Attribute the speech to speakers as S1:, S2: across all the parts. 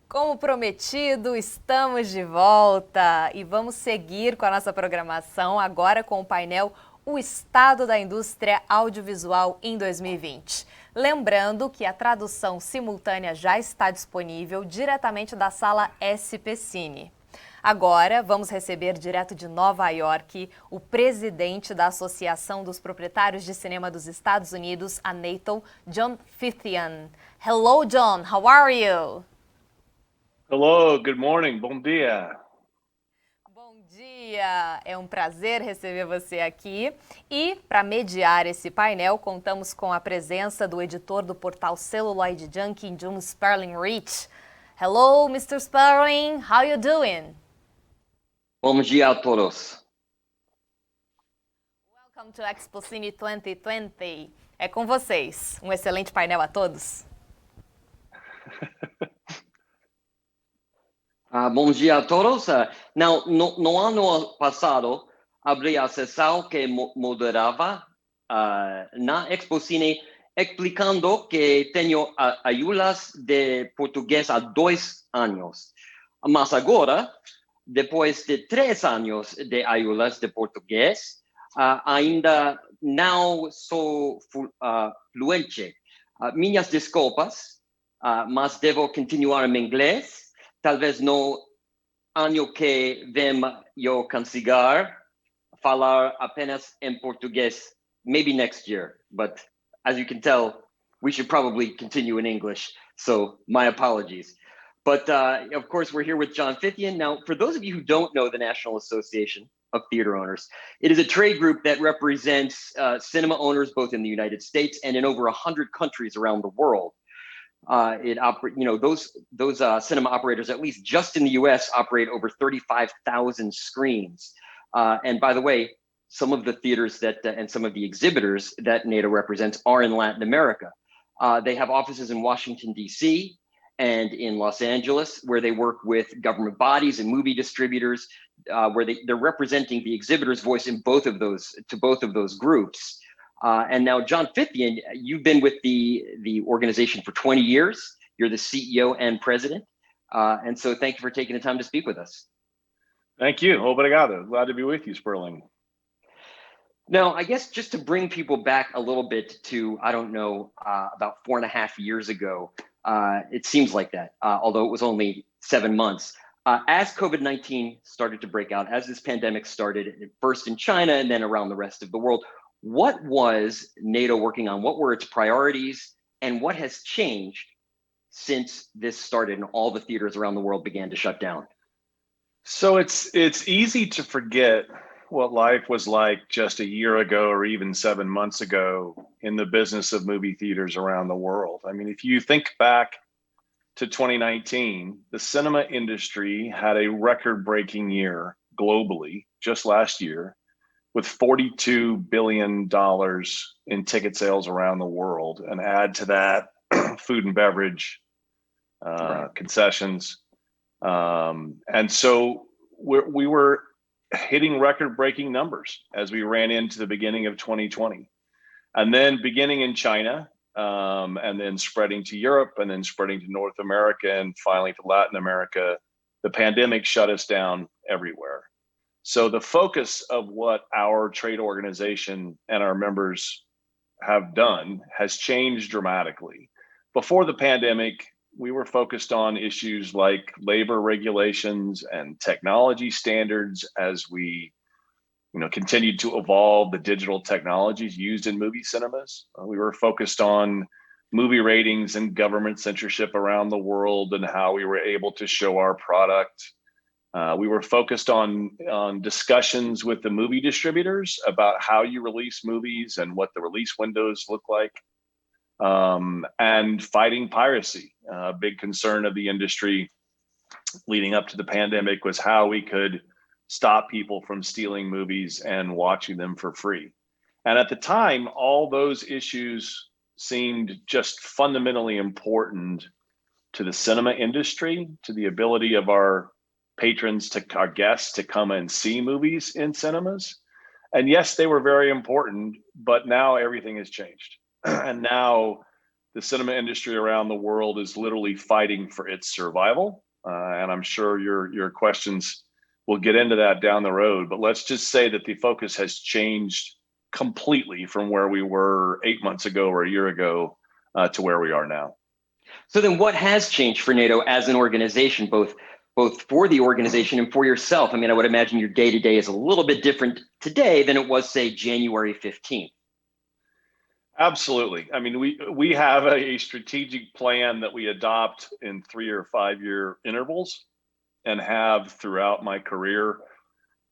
S1: Como prometido, estamos de volta e vamos seguir com a nossa programação agora com o painel O Estado da Indústria Audiovisual em 2020. Lembrando que a tradução simultânea já está disponível diretamente da sala Expocine. Agora, vamos receber direto de Nova York o presidente da Associação dos Proprietários de Cinema dos Estados Unidos, a NATO, John Fithian. Hello, John. How are you?
S2: Hello, good morning, bom dia.
S1: Bom dia, é um prazer receber você aqui. E, para mediar esse painel, contamos com a presença do editor do portal Celluloid Junkie, John Sperling Reich. Hello, Mr. Sperling, how you doing?
S3: Bom dia a todos.
S1: Welcome to Expocine 2020. É com vocês. Um excelente painel a todos.
S3: Bom dia a todos. No ano passado, abri a sessão que moderava na Expocine, explicando que tenho aulas de português há 2 anos. Mas agora, depois de 3 anos de aulas de português, ainda não sou fluente. Minhas desculpas, mas devo continuar em inglês. Talvez no ano que vem eu consiga falar apenas em português, maybe next year. But as you can tell, we should probably continue in English. So my apologies. But of course, we're here with John Fithian. Now, for those of you who don't know the National Association of Theater Owners, it is a trade group that represents cinema owners both in the United States and in over 100 countries around the world. Those cinema operators, at least just in the U.S., operate over 35,000 screens. And by the way, some of the theaters that and some of the exhibitors that NATO represents are in Latin America. They have offices in Washington, D.C. and in Los Angeles, where they work with government bodies and movie distributors, where they're representing the exhibitor's voice in both of those groups. And now, John Fithian, you've been with the organization for 20 years. You're the CEO and president. And so thank you for taking the time to speak with us.
S2: Thank you, obrigado. Glad to be with you, Sperling.
S3: Now, I guess just to bring people back a little bit to, I don't know, about 4.5 years ago, it seems like that, although it was only 7 months. As COVID-19 started to break out, as this pandemic started, first in China and then around the rest of the world, what was NATO working on? What were its priorities? And what has changed since this started and all the theaters around the world began to shut down?
S2: So it's easy to forget what life was like just a year ago or even 7 months ago in the business of movie theaters around the world. I mean, if you think back to 2019, the cinema industry had a record-breaking year globally just last year, with $42 billion in ticket sales around the world, and add to that food and beverage, concessions. And so we were hitting record-breaking numbers as we ran into the beginning of 2020. And then beginning in China, and then spreading to Europe, and then spreading to North America, and finally to Latin America, the pandemic shut us down everywhere. So the focus of what our trade organization and our members have done has changed dramatically. Before the pandemic, we were focused on issues like labor regulations and technology standards as we continued to evolve the digital technologies used in movie cinemas. We were focused on movie ratings and government censorship around the world and how we were able to show our product. We were focused on discussions with the movie distributors about how you release movies and what the release windows look like, and fighting piracy. A big concern of the industry leading up to the pandemic was how we could stop people from stealing movies and watching them for free. And at the time, all those issues seemed just fundamentally important to the cinema industry, to the ability of our patrons, to our guests, to come and see movies in cinemas. And yes, they were very important, but now everything has changed. And now the cinema industry around the world is literally fighting for its survival. And I'm sure your questions will get into that down the road. But let's just say that the focus has changed completely from where we were 8 months ago or a year ago to where we are now.
S3: So then what has changed for NATO as an organization, both for the organization and for yourself? I mean, I would imagine your day-to-day is a little bit different today than it was, say, January 15th.
S2: Absolutely. I mean, we have a strategic plan that we adopt in 3 or 5 year intervals and have throughout my career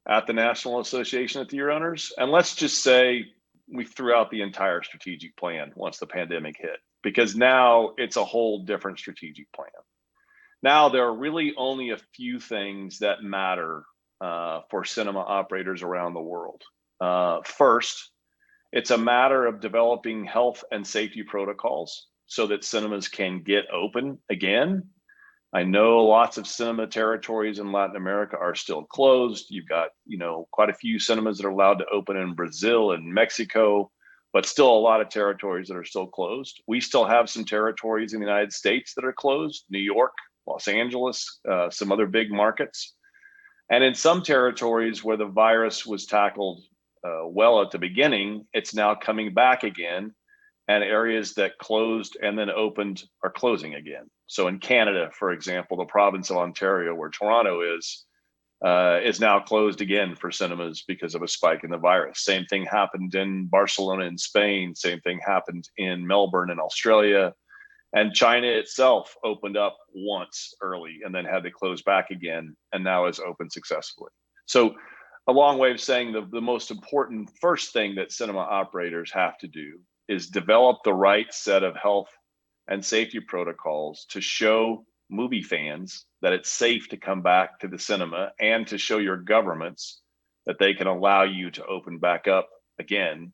S2: at the National Association of Theater Owners. And let's just say we threw out the entire strategic plan once the pandemic hit, because now it's a whole different strategic plan. Now there are really only a few things that matter for cinema operators around the world. First, it's a matter of developing health and safety protocols so that cinemas can get open again. I know lots of cinema territories in Latin America are still closed. You've got, quite a few cinemas that are allowed to open in Brazil and Mexico, but still a lot of territories that are still closed. We still have some territories in the United States that are closed, New York, Los Angeles, some other big markets. And in some territories where the virus was tackled well at the beginning, it's now coming back again, and areas that closed and then opened are closing again. So in Canada, for example, the province of Ontario, where Toronto is now closed again for cinemas because of a spike in the virus. Same thing happened in Barcelona in Spain. Same thing happened in Melbourne in Australia. And China itself opened up once early and then had to close back again, and now is open successfully. So a long way of saying the most important first thing that cinema operators have to do is develop the right set of health and safety protocols to show movie fans that it's safe to come back to the cinema, and to show your governments that they can allow you to open back up again,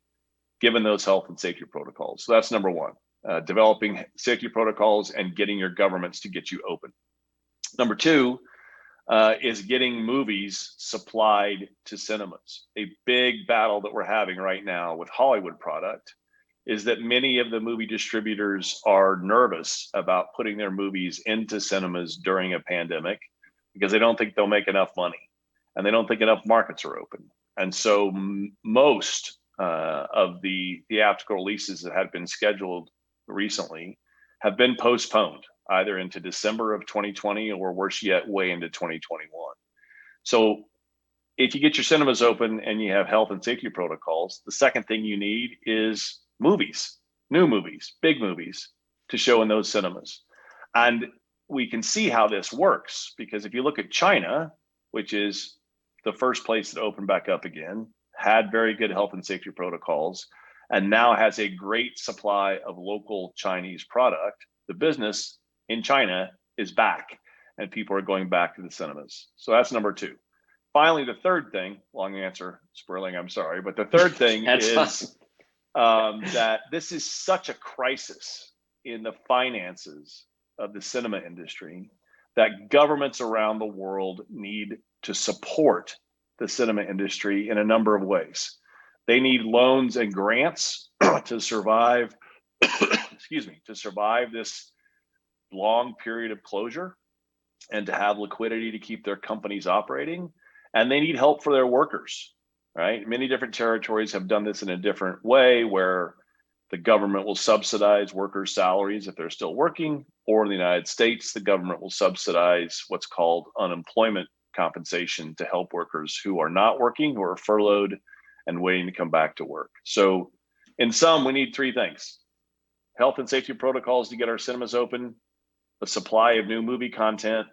S2: given those health and safety protocols. So that's number one, developing safety protocols and getting your governments to get you open. Number two is getting movies supplied to cinemas. A big battle that we're having right now with Hollywood product is that many of the movie distributors are nervous about putting their movies into cinemas during a pandemic because they don't think they'll make enough money, and they don't think enough markets are open. And so most of the theatrical releases that had been scheduled recently have been postponed, either into December of 2020 or worse yet, way into 2021. So if you get your cinemas open and you have health and safety protocols, the second thing you need is movies, new movies, big movies to show in those cinemas. And we can see how this works, because if you look at China, which is the first place that opened back up again, had very good health and safety protocols, and now has a great supply of local Chinese product, the business in China is back and people are going back to the cinemas. So that's number two. Finally, the third thing, long answer, Sperling, I'm sorry, but the third thing is that this is such a crisis in the finances of the cinema industry that governments around the world need to support the cinema industry in a number of ways. They need loans and grants to survive, to survive this long period of closure and to have liquidity to keep their companies operating. And they need help for their workers, right? Many different territories have done this in a different way, where the government will subsidize workers' salaries if they're still working, or in the United States, the government will subsidize what's called unemployment compensation to help workers who are not working, who are furloughed and waiting to come back to work. So in sum, we need three things: health and safety protocols to get our cinemas open, a supply of new movie content,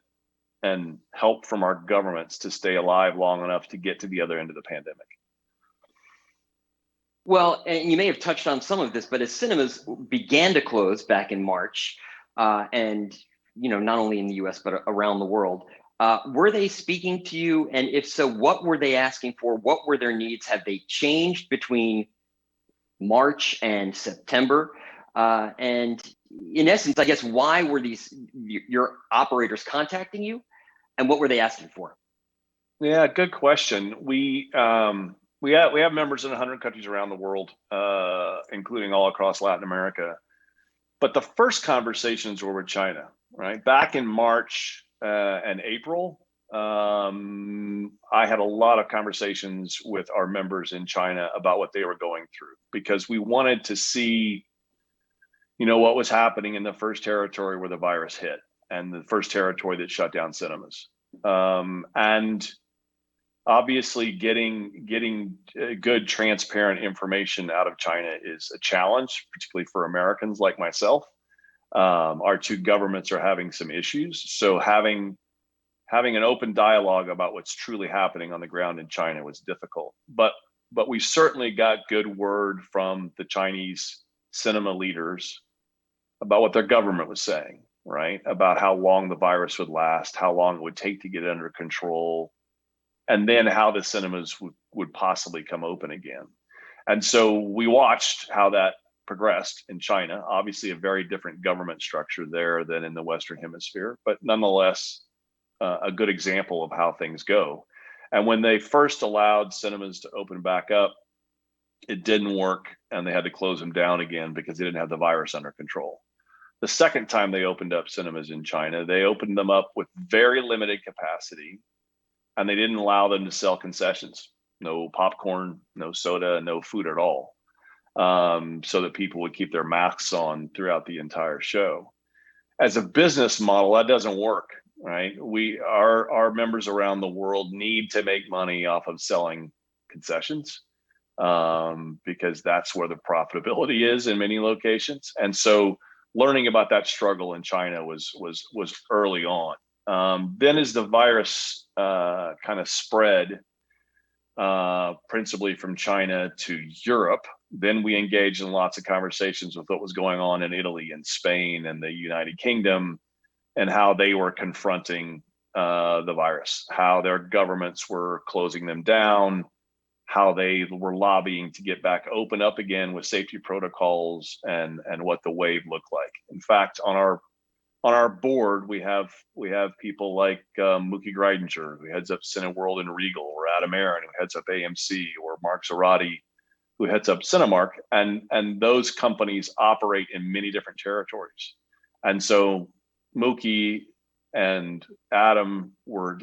S2: and help from our governments to stay alive long enough to get to the other end of the pandemic.
S3: Well, and you may have touched on some of this, but as cinemas began to close back in March, and not only in the US, but around the world, were they speaking to you? And if so, what were they asking for? What were their needs? Have they changed between March and September? And in essence, I guess, why were your operators contacting you, and what were they asking for?
S2: Yeah, good question. We have members in 100 countries around the world, including all across Latin America. But the first conversations were with China, right? Back in March and April, I had a lot of conversations with our members in China about what they were going through, because we wanted to see, what was happening in the first territory where the virus hit and the first territory that shut down cinemas. And obviously getting good, transparent information out of China is a challenge, particularly for Americans like myself. Our two governments are having some issues. So having an open dialogue about what's truly happening on the ground in China was difficult. But we certainly got good word from the Chinese cinema leaders about what their government was saying, right? About how long the virus would last, how long it would take to get it under control, and then how the cinemas would possibly come open again. And so we watched how that progressed in China. Obviously a very different government structure there than in the Western Hemisphere, but nonetheless, a good example of how things go. And when they first allowed cinemas to open back up, it didn't work, and they had to close them down again because they didn't have the virus under control. The second time they opened up cinemas in China, they opened them up with very limited capacity, and they didn't allow them to sell concessions. No popcorn, no soda, no food at all, so that people would keep their masks on throughout the entire show. As a business model, that doesn't work, right? Our members around the world need to make money off of selling concessions, because that's where the profitability is in many locations. And so learning about that struggle in China was early on. Then as the virus kind of spread, principally from China to Europe, then we engaged in lots of conversations with what was going on in Italy and Spain and the United Kingdom, and how they were confronting the virus, how their governments were closing them down, how they were lobbying to get back open up again with safety protocols, and what the wave looked like. In fact, on our board, we have people like Mookie Greidinger, who heads up Cineworld and Regal, or Adam Aaron, who heads up AMC, or Mark Zarate, who heads up Cinemark, and those companies operate in many different territories. And so Mookie and Adam were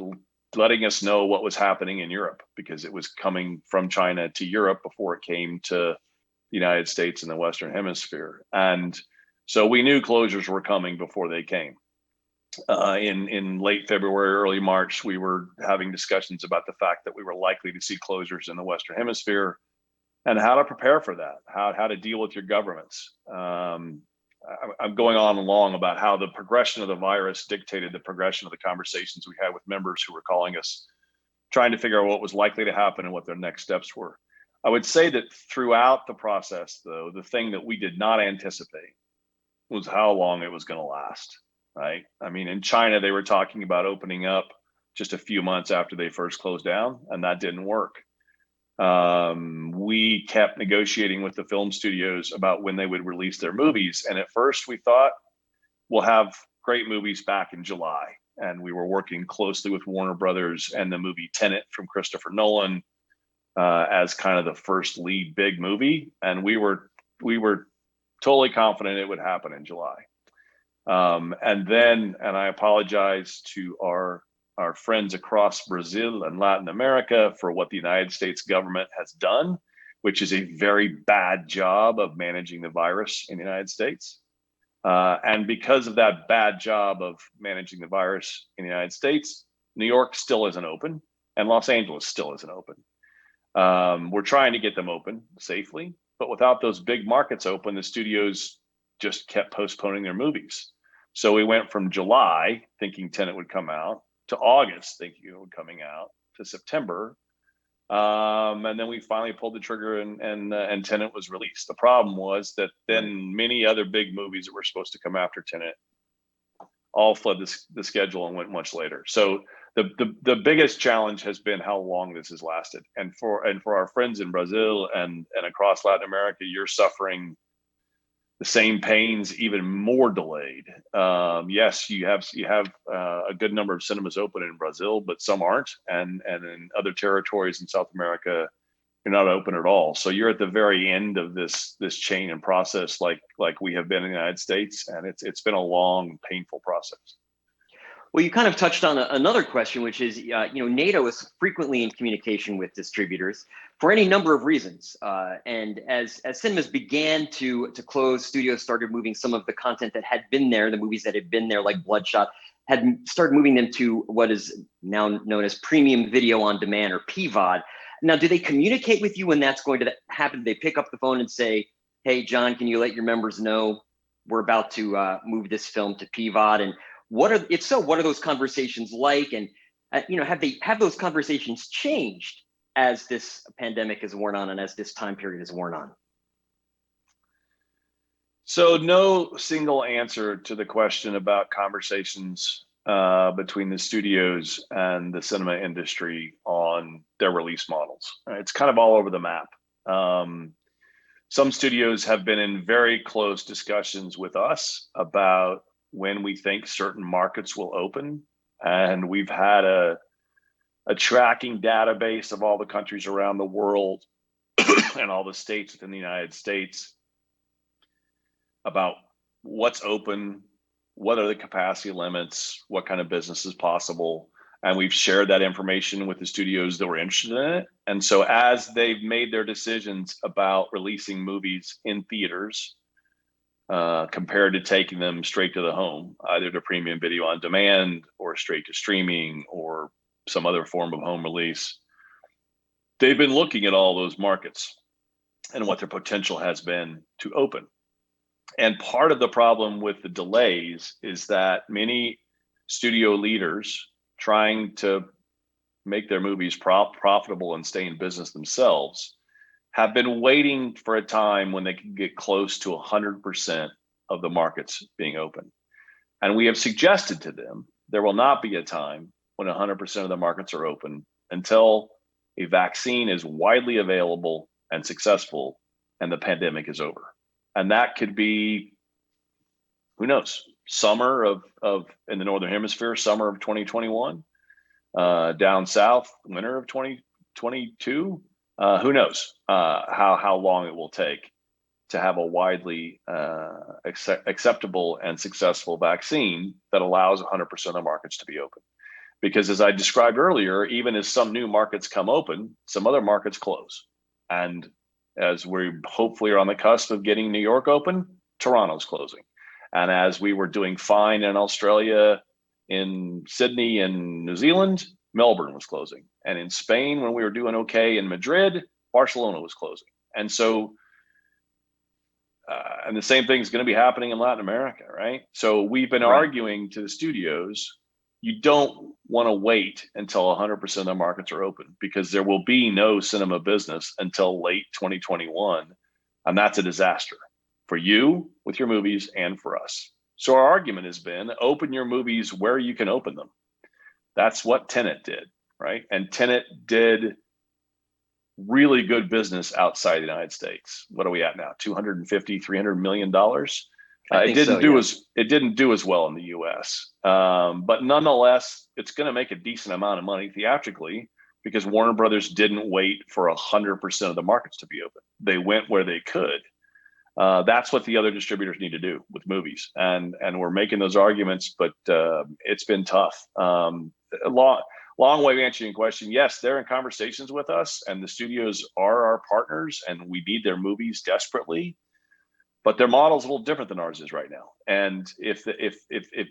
S2: letting us know what was happening in Europe, because it was coming from China to Europe before it came to the United States and the Western Hemisphere. And so we knew closures were coming before they came. In late February, early March, we were having discussions about the fact that we were likely to see closures in the Western Hemisphere, and how to prepare for that, how to deal with your governments. I'm going on and long about how the progression of the virus dictated the progression of the conversations we had with members who were calling us, trying to figure out what was likely to happen and what their next steps were. I would say that throughout the process, though, the thing that we did not anticipate was how long it was going to last, right? I mean, in China, they were talking about opening up just a few months after they first closed down, and that didn't work. We kept negotiating with the film studios about when they would release their movies. And at first we thought, we'll have great movies back in July. And we were working closely with Warner Brothers and the movie Tenet from Christopher Nolan as kind of the first lead big movie. And we were totally confident it would happen in July. And I apologize to our friends across Brazil and Latin America for what the United States government has done, which is a very bad job of managing the virus in the United States. And because of that bad job of managing the virus in the United States, New York still isn't open, and Los Angeles still isn't open. We're trying to get them open safely, but without those big markets open, the studios just kept postponing their movies. So we went from July thinking Tenet would come out, to August thinking it would coming out, to September, and then we finally pulled the trigger and Tenet was released. The problem was that then many other big movies that were supposed to come after Tenet all fled the schedule and went much later. So the biggest challenge has been how long this has lasted, and for our friends in Brazil and across Latin America, you're suffering the same pains, even more delayed. Yes, you have a good number of cinemas open in Brazil, but some aren't, and in other territories in South America, you're not open at all. So you're at the very end of this chain and process, like we have been in the United States, and it's been a long, painful process.
S3: Well, you kind of touched on another question, which is, NATO is frequently in communication with distributors for any number of reasons. And as cinemas began to close, studios started moving some of the content that had been there, the movies that had been there, like Bloodshot, had started moving them to what is now known as premium video on demand, or PVOD. Now, do they communicate with you when that's going to happen? Do they pick up the phone and say, hey, John, can you let your members know we're about to move this film to PVOD? And if so, what are those conversations like? And have those conversations changed as this pandemic is worn on and as this time period is worn on?
S2: So no single answer to the question about conversations between the studios and the cinema industry on their release models. It's kind of all over the map. Some studios have been in very close discussions with us about when we think certain markets will open. And we've had a tracking database of all the countries around the world and all the states within the United States about what's open, what are the capacity limits, what kind of business is possible. And we've shared that information with the studios that were interested in it. And so as they've made their decisions about releasing movies in theaters, compared to taking them straight to the home, either to premium video on demand or straight to streaming or some other form of home release, they've been looking at all those markets and what their potential has been to open. And part of the problem with the delays is that many studio leaders trying to make their movies profitable and stay in business themselves have been waiting for a time when they can get close to 100% of the markets being open. And we have suggested to them there will not be a time when 100% of the markets are open until a vaccine is widely available and successful and the pandemic is over. And that could be, who knows, summer of in the Northern Hemisphere, summer of 2021, down south, winter of 2022. Who knows how long it will take to have a widely acceptable and successful vaccine that allows 100% of the markets to be open. Because as I described earlier, even as some new markets come open, some other markets close. And as we hopefully are on the cusp of getting New York open, Toronto's closing. And as we were doing fine in Australia, in Sydney and New Zealand, Melbourne was closing. And in Spain, when we were doing okay in Madrid, Barcelona was closing. And so, and the same thing is going to be happening in Latin America, right? So we've been arguing to the studios, you don't want to wait until 100% of the markets are open, because there will be no cinema business until late 2021. And that's a disaster for you with your movies and for us. So our argument has been, open your movies where you can open them. That's what Tenet did, right? And Tenet did really good business outside the United States. What are we at now? $250, $300 million? It didn't do as well in the US. But nonetheless, it's going to make a decent amount of money theatrically, because Warner Brothers didn't wait for 100% of the markets to be open. They went where they could. That's what the other distributors need to do with movies. And we're making those arguments, but it's been tough. Long way of answering your question. Yes, they're in conversations with us, and the studios are our partners, and we need their movies desperately. But their model's a little different than ours is right now. And if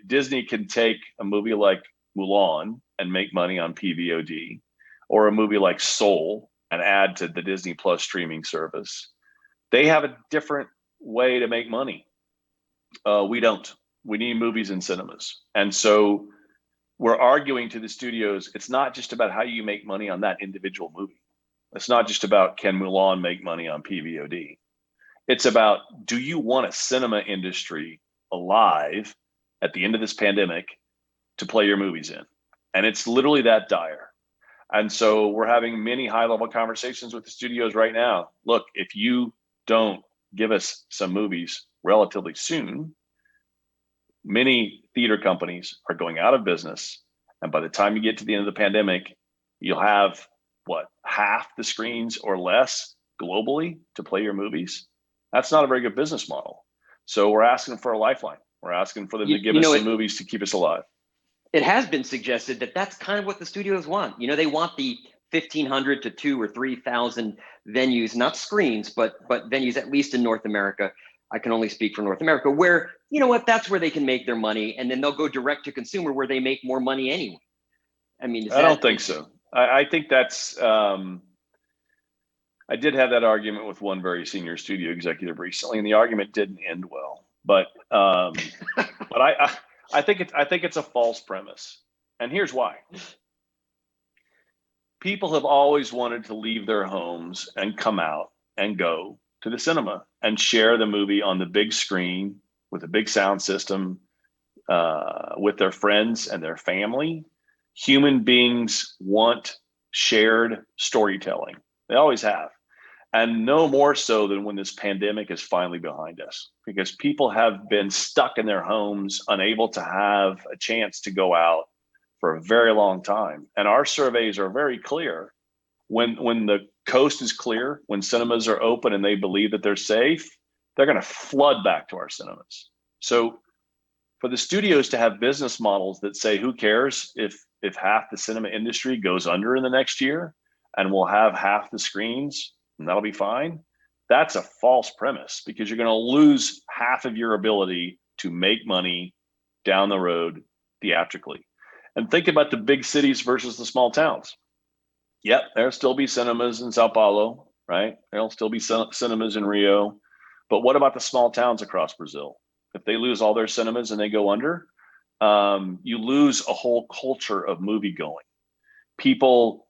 S2: Disney can take a movie like Mulan and make money on PVOD, or a movie like Soul and add to the Disney Plus streaming service, they have a different way to make money. We don't. We need movies in cinemas. And so we're arguing to the studios, it's not just about how you make money on that individual movie. It's not just about, can Mulan make money on PVOD? It's about, do you want a cinema industry alive at the end of this pandemic to play your movies in? And it's literally that dire. And so we're having many high-level conversations with the studios right now. Look, if you don't give us some movies relatively soon, many theater companies are going out of business. And by the time you get to the end of the pandemic, you'll have, what, half the screens or less globally to play your movies, that's not a very good business model. So we're asking for a lifeline. We're asking for them to give us some movies to keep us alive.
S3: It has been suggested that that's kind of what the studios want. They want the 1,500 to 2,000 or 3,000 venues, not screens, but venues, at least in North America. I can only speak for North America, where, that's where they can make their money, and then they'll go direct to consumer where they make more money anyway. I mean,
S2: I don't think so. I think that's, I did have that argument with one very senior studio executive recently, and the argument didn't end well. But I think it's a false premise, and here's why. People have always wanted to leave their homes and come out and go to the cinema and share the movie on the big screen with a big sound system, with their friends and their family. Human beings want shared storytelling. They always have. And no more so than when this pandemic is finally behind us, because people have been stuck in their homes, unable to have a chance to go out for a very long time. And our surveys are very clear. When the coast is clear, when cinemas are open and they believe that they're safe, they're going to flood back to our cinemas. So for the studios to have business models that say, who cares if half the cinema industry goes under in the next year, and we'll have half the screens and that'll be fine, that's a false premise, because you're going to lose half of your ability to make money down the road theatrically. And think about the big cities versus the small towns. Yep, there'll still be cinemas in Sao Paulo, right? There'll still be cinemas in Rio. But what about the small towns across Brazil? If they lose all their cinemas and they go under, you lose a whole culture of movie going. People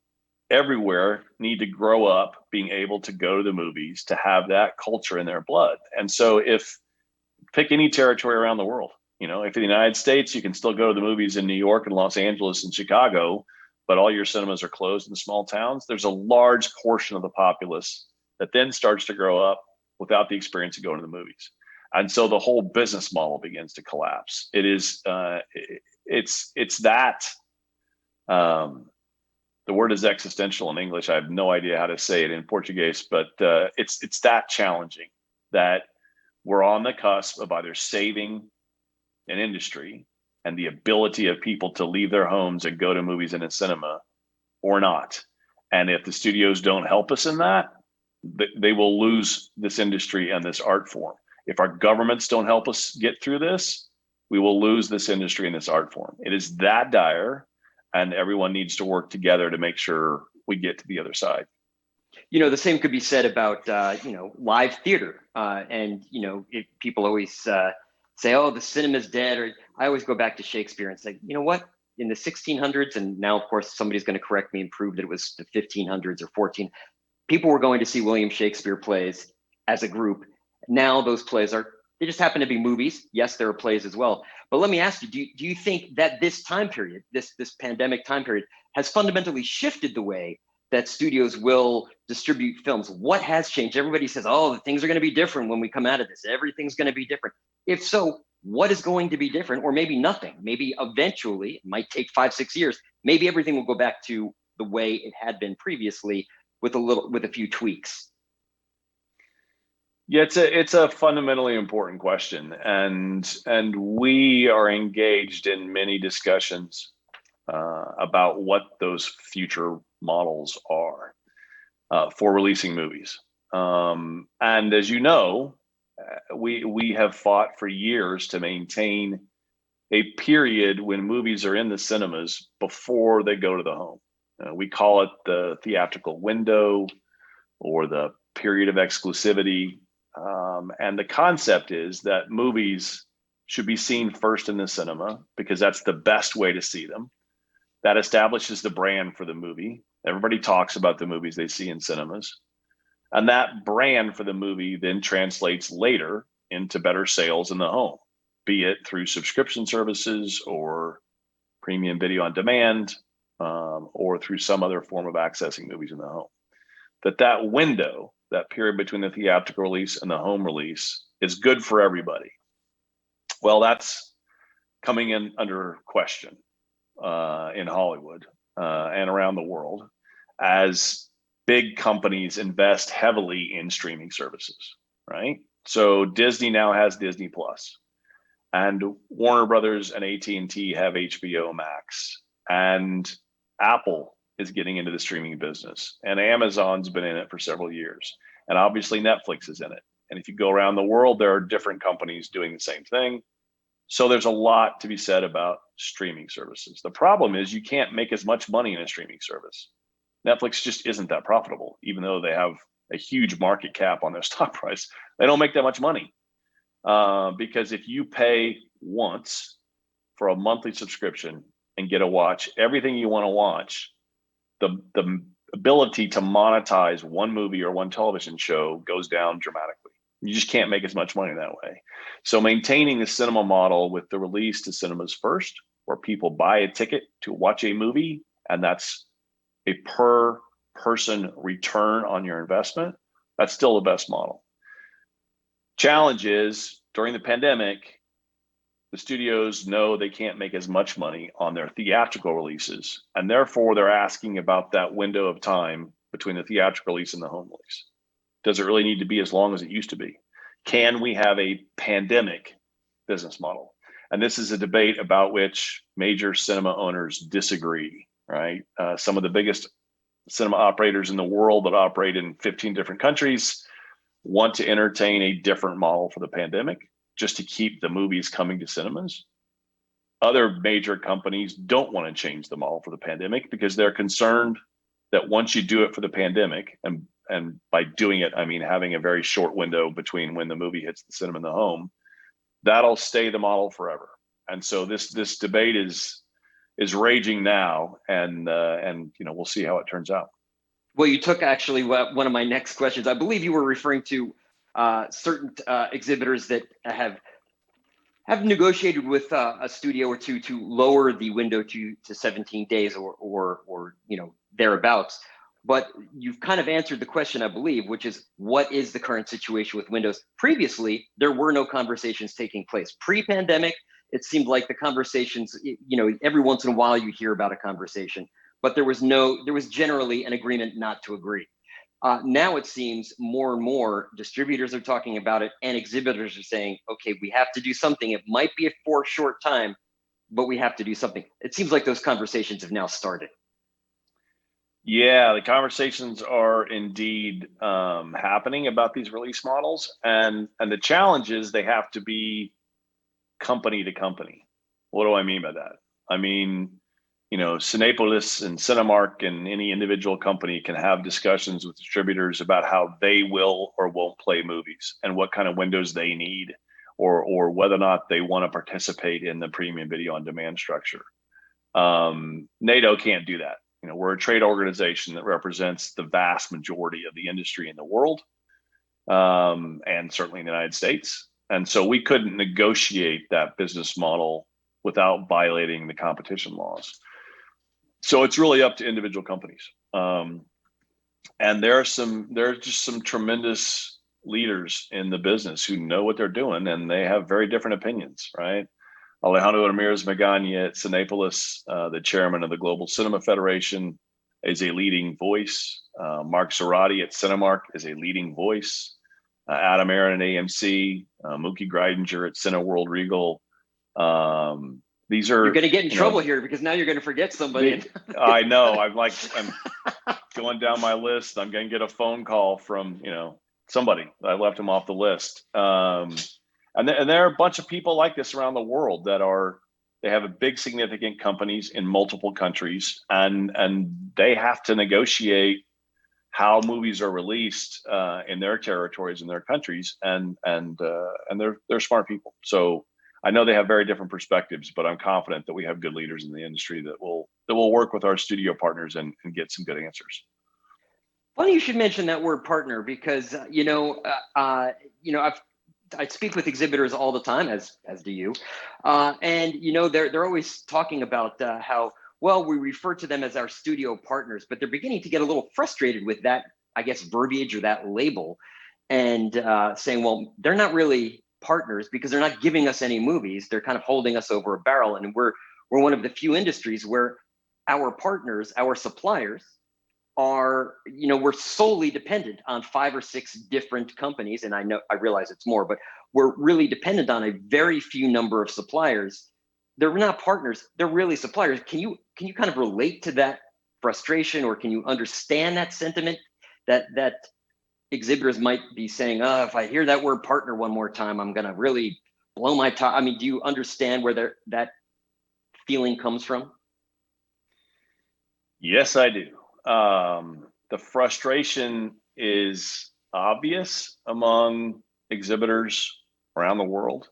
S2: everywhere need to grow up being able to go to the movies, to have that culture in their blood. And so pick any territory around the world, if in the United States, you can still go to the movies in New York and Los Angeles and Chicago, but all your cinemas are closed in small towns. There's a large portion of the populace that then starts to grow up without the experience of going to the movies. And so the whole business model begins to collapse. It is, it's that, the word is existential in English. I have no idea how to say it in Portuguese, but it's that challenging, that we're on the cusp of either saving an industry and the ability of people to leave their homes and go to movies in a cinema, or not. And if the studios don't help us in that, they will lose this industry and this art form. If our governments don't help us get through this, we will lose this industry and this art form. It is that dire, and everyone needs to work together to make sure we get to the other side.
S3: The same could be said about, live theater. And if people always say, oh, the cinema's dead, or I always go back to Shakespeare and say, you know what? In the 1600s, and now, of course, somebody's going to correct me and prove that it was the 1500s or 14, people were going to see William Shakespeare plays as a group. Now those plays they just happen to be movies. Yes, there are plays as well. But let me ask you, do you think that this time period, this pandemic time period, has fundamentally shifted the way that studios will distribute films? What has changed? Everybody says, oh, things are going to be different when we come out of this. Everything's going to be different. If so, what is going to be different? Or maybe nothing. Maybe eventually, it might take 5-6 years. Maybe everything will go back to the way it had been previously with a few tweaks.
S2: Yeah, it's a fundamentally important question, and we are engaged in many discussions about what those future models are for releasing movies. And as you know, we have fought for years to maintain a period when movies are in the cinemas before they go to the home. We call it the theatrical window or the period of exclusivity. And the concept is that movies should be seen first in the cinema because that's the best way to see them. That establishes the brand for the movie. Everybody talks about the movies they see in cinemas. And that brand for the movie then translates later into better sales in the home, be it through subscription services or premium video on demand, or through some other form of accessing movies in the home. That window, that period between the theatrical release and the home release, is good for everybody. Well, that's coming in under question in Hollywood and around the world as big companies invest heavily in streaming services, right? So Disney now has Disney Plus, and Warner Brothers and AT&T have HBO Max, and Apple is getting into the streaming business, and Amazon's been in it for several years, and obviously Netflix is in it. And if you go around the world, there are different companies doing the same thing. So there's a lot to be said about streaming services. The problem is you can't make as much money in a streaming service. Netflix just isn't that profitable, even though they have a huge market cap on their stock price. They don't make that much money because if you pay once for a monthly subscription and get to watch everything you want to watch, the ability to monetize one movie or one television show goes down dramatically. You just can't make as much money that way. So maintaining the cinema model with the release to cinemas first, where people buy a ticket to watch a movie, and that's a per person return on your investment, that's still the best model. Challenge is, during the pandemic, the studios know they can't make as much money on their theatrical releases, and therefore they're asking about that window of time between the theatrical release and the home release. Does it really need to be as long as it used to be? Can we have a pandemic business model? And this is a debate about which major cinema owners disagree, right? Some of the biggest cinema operators in the world that operate in 15 different countries want to entertain a different model for the pandemic, just to keep the movies coming to cinemas. Other major companies don't want to change the model for the pandemic because they're concerned that once you do it for the pandemic, and by doing it, I mean having a very short window between when the movie hits the cinema and the home, that'll stay the model forever. And so this debate is raging now, and we'll see how it turns out.
S3: Well, you took actually one of my next questions. I believe you were referring to certain exhibitors that have negotiated with a studio or two to lower the window to 17 days or thereabouts. But you've kind of answered the question, I believe, which is, what is the current situation with windows? Previously, there were no conversations taking place. Pre-pandemic, it seemed like the conversations, every once in a while you hear about a conversation, but there was generally an agreement not to agree. Now it seems more and more distributors are talking about it, and exhibitors are saying, okay, we have to do something. It might be for a short time, but we have to do something. It seems like those conversations have now started.
S2: Yeah, the conversations are indeed happening about these release models, and the challenge is they have to be company to company. What do I mean by that? I mean, Cinépolis and Cinemark and any individual company can have discussions with distributors about how they will or won't play movies and what kind of windows they need, or whether or not they want to participate in the premium video on demand structure. NATO can't do that. We're a trade organization that represents the vast majority of the industry in the world, and certainly in the United States. And so we couldn't negotiate that business model without violating the competition laws. So it's really up to individual companies. And there are just some tremendous leaders in the business who know what they're doing, and they have very different opinions, right? Alejandro Ramirez Magaña at Cinépolis, the chairman of the Global Cinema Federation, is a leading voice. Mark Zorati at Cinemark is a leading voice. Adam Aaron at AMC, Mookie Greidinger at Cineworld Regal. These are—
S3: You're going to get in trouble here because now you're going to forget somebody.
S2: I know. I'm going down my list. I'm going to get a phone call from somebody. I left him off the list. And there are a bunch of people like this around the world they have a big significant companies in multiple countries, and they have to negotiate how movies are released in their territories, in their countries, and they're smart people. So I know they have very different perspectives, but I'm confident that we have good leaders in the industry that will work with our studio partners and get some good answers.
S3: Funny you should mention that word partner, because I speak with exhibitors all the time, as do you, and they're always talking about how, well, we refer to them as our studio partners, but they're beginning to get a little frustrated with that, I guess, verbiage or that label, and saying, well, they're not really partners because they're not giving us any movies. They're kind of holding us over a barrel, and we're one of the few industries where our partners, our suppliers, are, we're solely dependent on 5 or 6 different companies. And I realize it's more, but we're really dependent on a very few number of suppliers. They're not partners, they're really suppliers. Can you kind of relate to that frustration, or can you understand that sentiment that exhibitors might be saying, oh, if I hear that word partner one more time, I'm gonna really blow my top? I mean, do you understand where that feeling comes from?
S2: Yes, I do. The frustration is obvious among exhibitors around the world.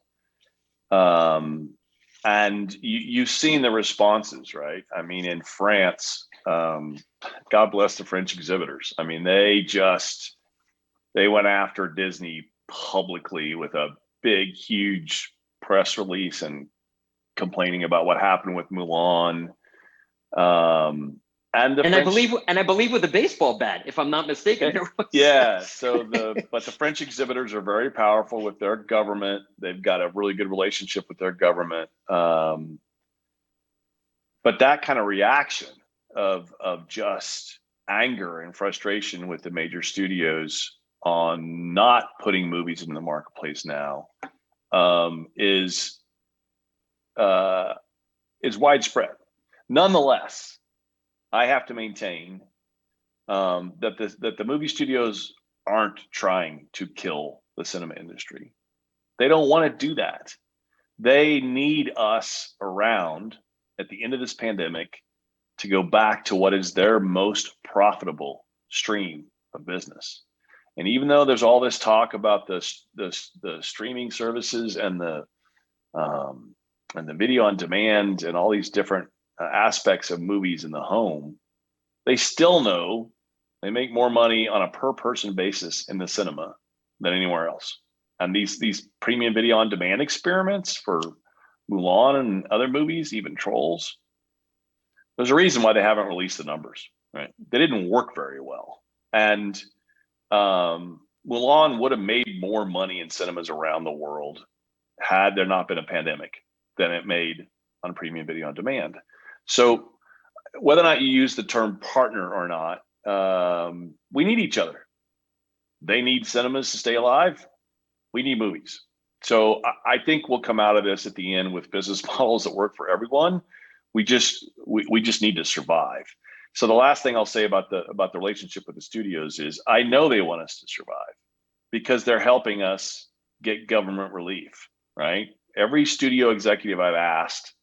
S2: And you've seen the responses, right? I mean, in France, God bless the French exhibitors. I mean, they went after Disney publicly with a big, huge press release and complaining about what happened with Mulan. And I
S3: believe with a baseball bat, if I'm not mistaken.
S2: Yeah. But the French exhibitors are very powerful with their government. They've got a really good relationship with their government. But that kind of reaction of just anger and frustration with the major studios on not putting movies in the marketplace now is widespread. Nonetheless, I have to maintain that the movie studios aren't trying to kill the cinema industry. They don't want to do that. They need us around at the end of this pandemic to go back to what is their most profitable stream of business. And even though there's all this talk about the streaming services and the video on demand and all these different aspects of movies in the home, they still know they make more money on a per person basis in the cinema than anywhere else. And these premium video on demand experiments for Mulan and other movies, even Trolls, there's a reason why they haven't released the numbers, right? They didn't work very well. And Mulan would have made more money in cinemas around the world had there not been a pandemic than it made on premium video on demand. So whether or not you use the term partner or not, we need each other. They need cinemas to stay alive. We need movies. So I think we'll come out of this at the end with business models that work for everyone. We just need to survive. So the last thing I'll say about the relationship with the studios is I know they want us to survive because they're helping us get government relief, right? Every studio executive I've asked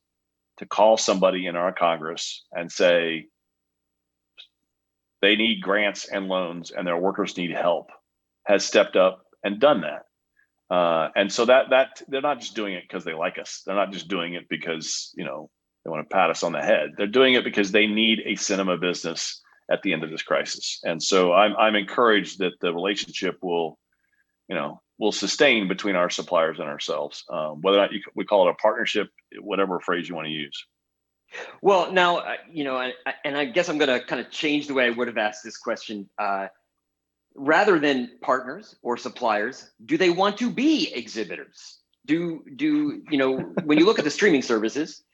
S2: to call somebody in our Congress and say they need grants and loans and their workers need help has stepped up and done that. And so that they're not just doing it because they like us. They're not just doing it because, they want to pat us on the head. They're doing it because they need a cinema business at the end of this crisis. And so I'm encouraged that the relationship will sustain between our suppliers and ourselves, whether or not we call it a partnership, whatever phrase you want to use.
S3: Well, now, and I guess I'm going to kind of change the way I would have asked this question. Rather than partners or suppliers, do they want to be exhibitors? When you look at the streaming services,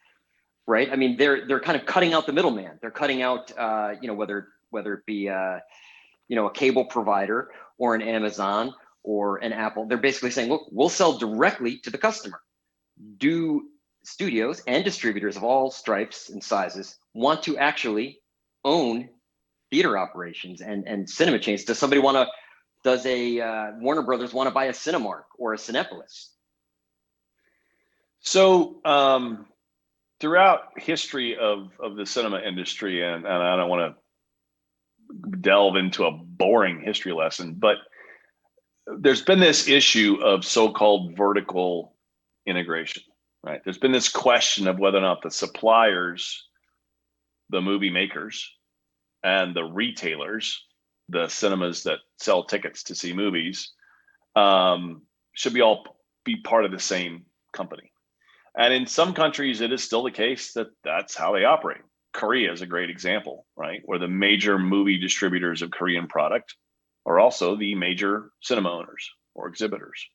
S3: right? I mean, they're kind of cutting out the middleman. They're cutting out, whether it be, a cable provider or an Amazon or an Apple. They're basically saying, look, we'll sell directly to the customer. Do studios and distributors of all stripes and sizes want to actually own theater operations and cinema chains? Does a Warner Brothers want to buy a Cinemark or a Cinepolis?
S2: So throughout history of the cinema industry, and I don't want to delve into a boring history lesson, but there's been this issue of so-called vertical integration, right? There's been this question of whether or not the suppliers, the movie makers, and the retailers, the cinemas that sell tickets to see movies, should be part of the same company. And in some countries, it is still the case that that's how they operate. Korea is a great example, right? Where the major movie distributors of Korean product are also the major cinema owners or exhibitors.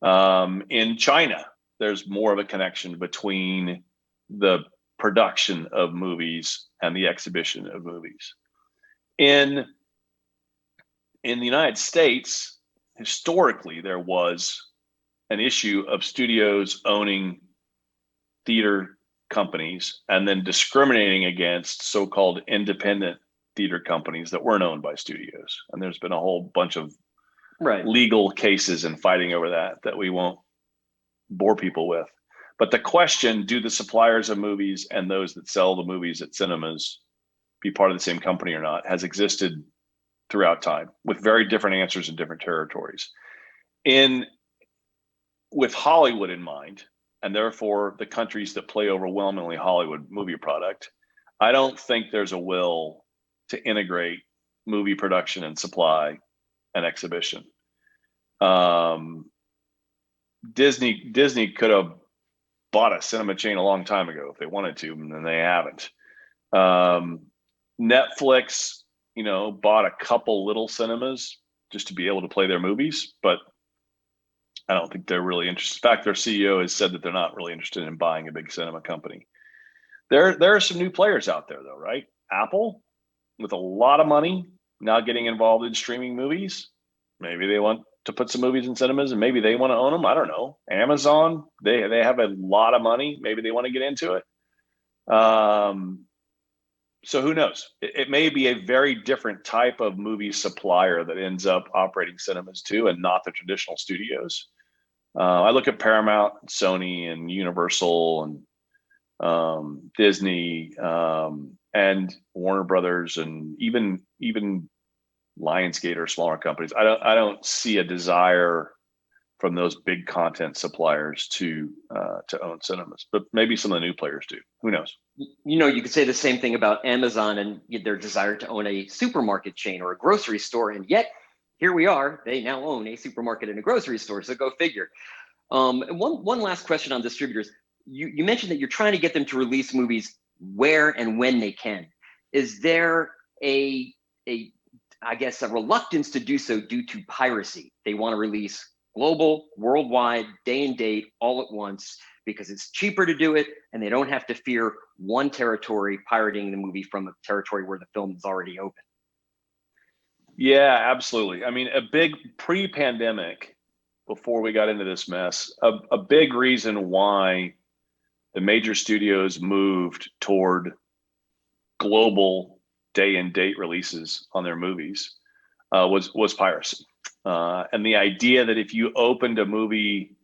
S2: In China, there's more of a connection between the production of movies and the exhibition of movies. In the United States, historically, there was an issue of studios owning theater companies and then discriminating against so-called independent theater companies that weren't owned by studios. And there's been a whole bunch of legal cases and fighting over that we won't bore people with. But the question, do the suppliers of movies and those that sell the movies at cinemas be part of the same company or not, has existed throughout time with very different answers in different territories. With Hollywood in mind, and therefore the countries that play overwhelmingly Hollywood movie product, I don't think there's a will to integrate movie production and supply and exhibition. Disney could have bought a cinema chain a long time ago if they wanted to, and they haven't. Netflix, bought a couple little cinemas just to be able to play their movies, but I don't think they're really interested. In fact, their CEO has said that they're not really interested in buying a big cinema company. There are some new players out there though, right? Apple, with a lot of money, now getting involved in streaming movies. Maybe they want to put some movies in cinemas and maybe they want to own them. I don't know. Amazon, they have a lot of money. Maybe they want to get into it. So who knows? It may be a very different type of movie supplier that ends up operating cinemas too, and not the traditional studios. I look at Paramount, Sony, and Universal, and Disney, and Warner Brothers, and even Lionsgate or smaller companies. I don't see a desire from those big content suppliers to own cinemas, but maybe some of the new players do. Who knows?
S3: You could say the same thing about Amazon and their desire to own a supermarket chain or a grocery store, and yet here we are. They now own a supermarket and a grocery store. So go figure. One last question on distributors. You mentioned that you're trying to get them to release movies where and when they can. Is there a reluctance to do so due to piracy? They want to release global, worldwide, day and date, all at once, because it's cheaper to do it and they don't have to fear one territory pirating the movie from a territory where the film is already open.
S2: Yeah, absolutely. I mean, a big pre-pandemic, before we got into this mess, a big reason why the major studios moved toward global day and date releases on their movies was piracy. And the idea that if you opened a movie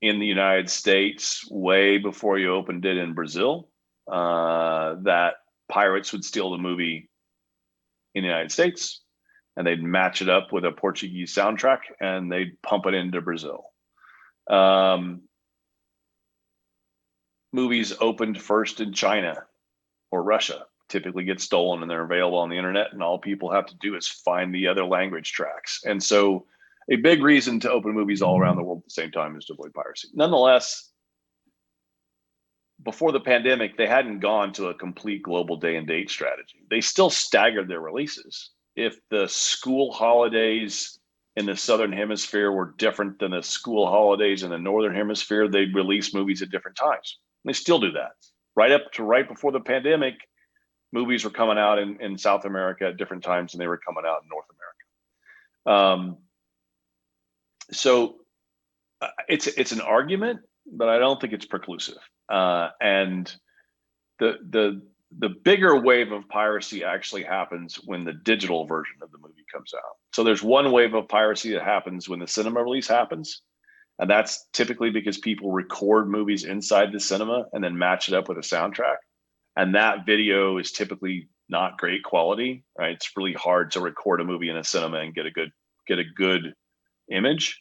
S2: in the United States way before you opened it in Brazil, that pirates would steal the movie in the United States and they'd match it up with a Portuguese soundtrack and they'd pump it into Brazil. Movies opened first in China or Russia typically get stolen and they're available on the internet, and all people have to do is find the other language tracks. And so a big reason to open movies all around the world at the same time is to avoid piracy. Nonetheless, before the pandemic, they hadn't gone to a complete global day and date strategy. They still staggered their releases. If the school holidays in the Southern Hemisphere were different than the school holidays in the Northern Hemisphere, they'd release movies at different times. They still do that. Right before the pandemic, movies were coming out in South America at different times than they were coming out in North America. So it's an argument, but I don't think it's preclusive. And the bigger wave of piracy actually happens when the digital version of the movie comes out. So there's one wave of piracy that happens when the cinema release happens. And that's typically because people record movies inside the cinema and then match it up with a soundtrack. And that video is typically not great quality, right? It's really hard to record a movie in a cinema and get a good image.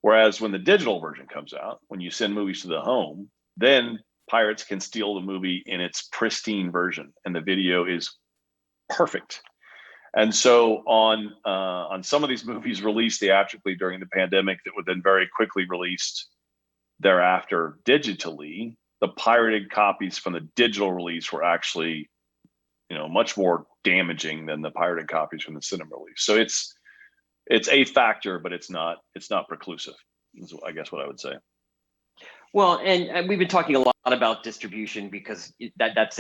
S2: Whereas when the digital version comes out, when you send movies to the home, then pirates can steal the movie in its pristine version and the video is perfect. And so on some of these movies released theatrically during the pandemic that were then very quickly released thereafter digitally, the pirated copies from the digital release were actually, much more damaging than the pirated copies from the cinema release. So it's a factor, but it's not preclusive, is I guess what I would say.
S3: Well, and we've been talking a lot about distribution because that's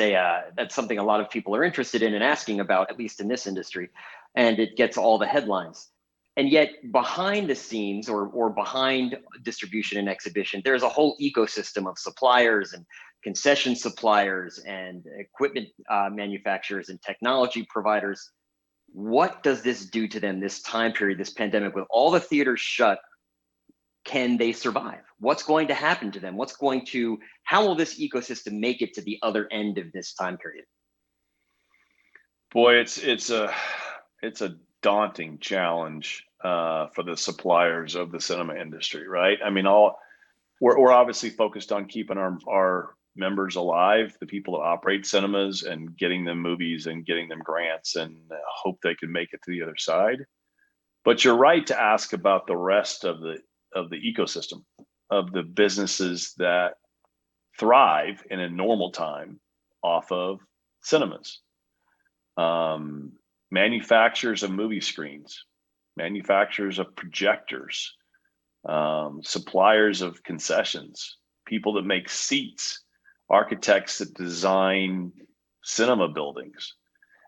S3: something a lot of people are interested in and asking about, at least in this industry, and it gets all the headlines. And yet behind the scenes or behind distribution and exhibition, there's a whole ecosystem of suppliers and concession suppliers and equipment manufacturers and technology providers. What does this do to them this time period, this pandemic, with all the theaters shut? Can they survive? What's going to happen to them? How will this ecosystem make it to the other end of this time period?
S2: Boy, it's a daunting challenge for the suppliers of the cinema industry, right? I mean, we're obviously focused on keeping our members alive, the people that operate cinemas, and getting them movies and getting them grants, and hope they can make it to the other side. But you're right to ask about the rest of the ecosystem of the businesses that thrive in a normal time off of cinemas. Manufacturers of movie screens, manufacturers of projectors, suppliers of concessions, people that make seats, architects that design cinema buildings.